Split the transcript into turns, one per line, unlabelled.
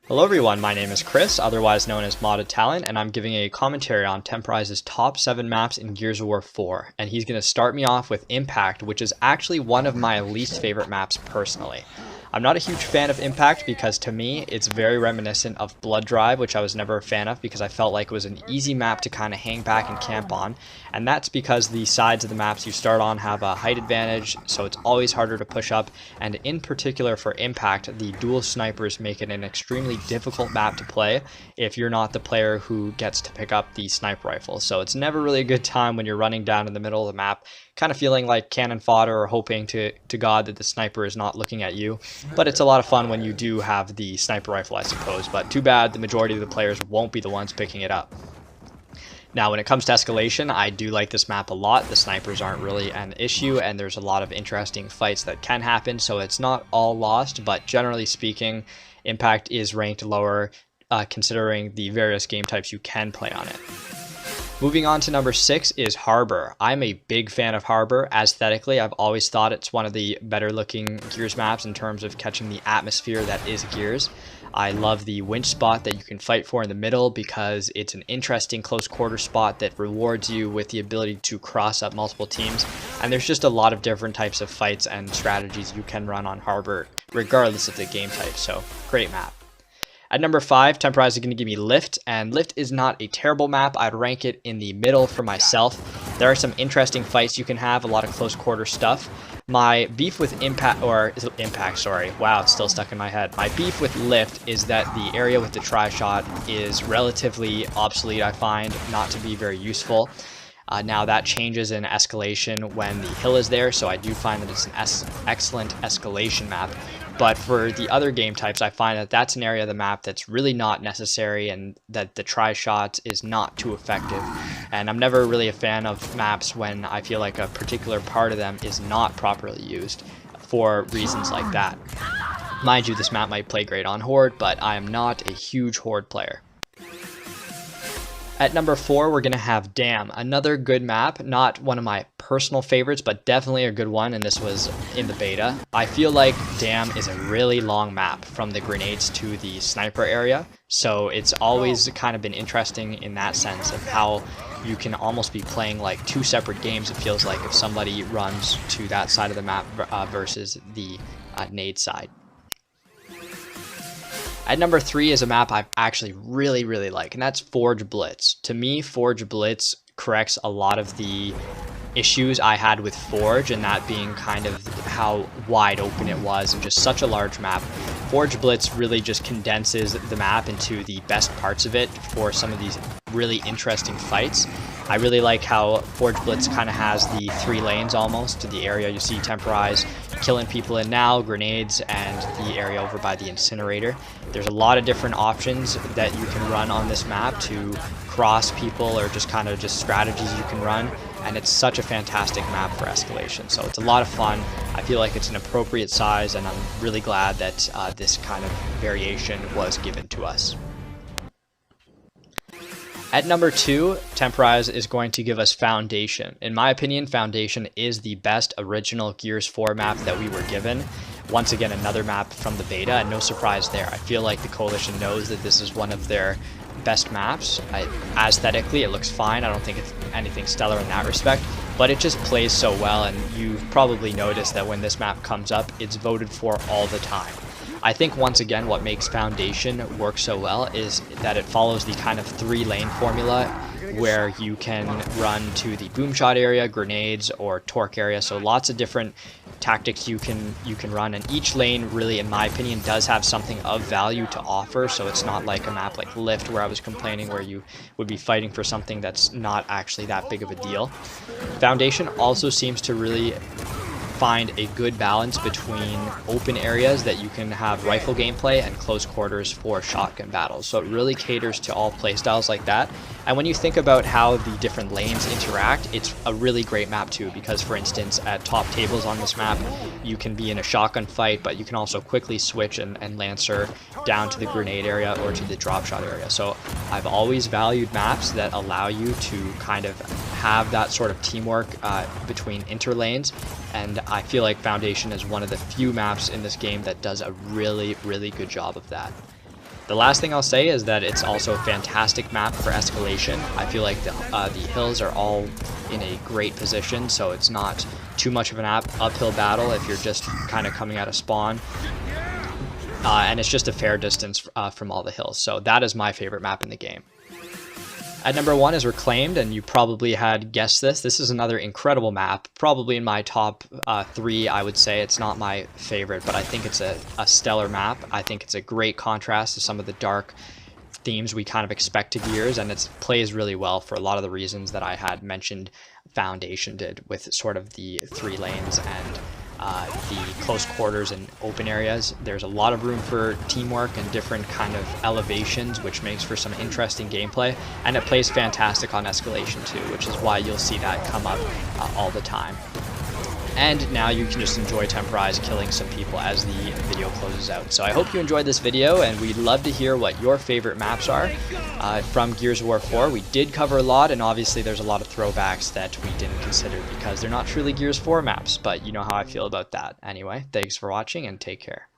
Hello everyone, my name is Chris, otherwise known as Modded Talent, and I'm giving a commentary on Temporize's top 7 maps in Gears of War 4, and he's going to start me off with Impact, which is actually one of my least favorite maps personally. I'm not a huge fan of Impact because to me it's very reminiscent of Blood Drive, which I was never a fan of because I felt like it was an easy map to kind of hang back and camp on, and that's because the sides of the maps you start on have a height advantage, so it's always harder to push up, and in particular for Impact, the dual snipers make it an extremely difficult map to play if you're not the player who gets to pick up the sniper rifle. So it's never really a good time when you're running down in the middle of the map, kind of feeling like cannon fodder or hoping to God that the sniper is not looking at you. But it's a lot of fun when you do have the sniper rifle, I suppose. But too bad the majority of the players won't be the ones picking it up. Now, when it comes to escalation, I do like this map a lot. The snipers aren't really an issue, and there's a lot of interesting fights that can happen, so it's not all lost, but generally speaking, Impact is ranked lower considering the various game types you can play on it. Moving on to number 6 is Harbor. I'm a big fan of Harbor. Aesthetically, I've always thought it's one of the better looking Gears maps in terms of catching the atmosphere that is Gears. I love the winch spot that you can fight for in the middle because it's an interesting close quarter spot that rewards you with the ability to cross up multiple teams. And there's just a lot of different types of fights and strategies you can run on Harbor regardless of the game type. So great map. At number 5, Temporize is going to give me Lift, and Lift is not a terrible map. I'd rank it in the middle for myself. There are some interesting fights you can have, a lot of close quarter stuff. My beef with Impact, sorry. Wow, it's still stuck in my head. My beef with Lift is that the area with the tri-shot is relatively obsolete, I find, not to be very useful. Now that changes in escalation when the hill is there, so I do find that it's an excellent escalation map. But for the other game types, I find that that's an area of the map that's really not necessary and that the tri-shot is not too effective. And I'm never really a fan of maps when I feel like a particular part of them is not properly used for reasons like that. Mind you, this map might play great on Horde, but I am not a huge Horde player. At number 4, we're going to have Dam, another good map, not one of my personal favorites, but definitely a good one, and this was in the beta. I feel like Dam is a really long map from the grenades to the sniper area, so it's always kind of been interesting in that sense of how you can almost be playing like 2 separate games, it feels like, if somebody runs to that side of the map versus the nade side. At number 3 is a map I actually really like, and that's Forge Blitz. To me, Forge Blitz corrects a lot of the issues I had with Forge, and that being kind of how wide open it was and just such a large map. Forge Blitz really just condenses the map into the best parts of it for some of these really interesting fights. I really like how Forge Blitz kind of has the 3 lanes almost to the area you see Temporize killing people in now, grenades, and the area over by the incinerator. There's a lot of different options that you can run on this map to cross people or just kind of strategies you can run, and it's such a fantastic map for escalation. So it's a lot of fun. I feel like it's an appropriate size, and I'm really glad that this kind of variation was given to us. At number 2, Temporize is going to give us Foundation. In my opinion, Foundation is the best original Gears 4 map that we were given. Once again, another map from the beta, and no surprise there. I feel like the Coalition knows that this is one of their best maps. Aesthetically, it looks fine. I don't think it's anything stellar in that respect, but it just plays so well, and you've probably noticed that when this map comes up, it's voted for all the time. I think once again what makes Foundation work so well is that it follows the kind of 3-lane formula where you can run to the boom shot area, grenades, or torque area. So lots of different tactics you can run, and each lane really, in my opinion, does have something of value to offer. So it's not like a map like Lift where I was complaining where you would be fighting for something that's not actually that big of a deal. Foundation also seems to really find a good balance between open areas that you can have rifle gameplay and close quarters for shotgun battles. So it really caters to all playstyles like that. And when you think about how the different lanes interact, it's a really great map too, because for instance, at top tables on this map, you can be in a shotgun fight, but you can also quickly switch and lancer down to the grenade area or to the drop shot area. So I've always valued maps that allow you to kind of have that sort of teamwork between interlanes, and I feel like Foundation is one of the few maps in this game that does a really good job of that. The last thing I'll say is that it's also a fantastic map for escalation. I feel like the hills are all in a great position, so it's not too much of an uphill battle if you're just kind of coming out of spawn. And it's just a fair distance from all the hills. So that is my favorite map in the game. At number 1 is Reclaimed, and you probably had guessed this. This is another incredible map, probably in my top 3, I would say. It's not my favorite, but I think it's a stellar map. I think it's a great contrast to some of the dark themes we kind of expect to Gears, and it plays really well for a lot of the reasons that I had mentioned Foundation did, with sort of the 3 lanes and the close quarters and open areas. There's a lot of room for teamwork and different kind of elevations, which makes for some interesting gameplay, and it plays fantastic on escalation too, which is why you'll see that come up all the time. And now you can just enjoy Temporize killing some people as the video closes out. So I hope you enjoyed this video, and we'd love to hear what your favorite maps are from Gears of War 4. We did cover a lot, and obviously there's a lot of throwbacks that we didn't consider because they're not truly Gears 4 maps, but you know how I feel about that. Anyway, thanks for watching and take care.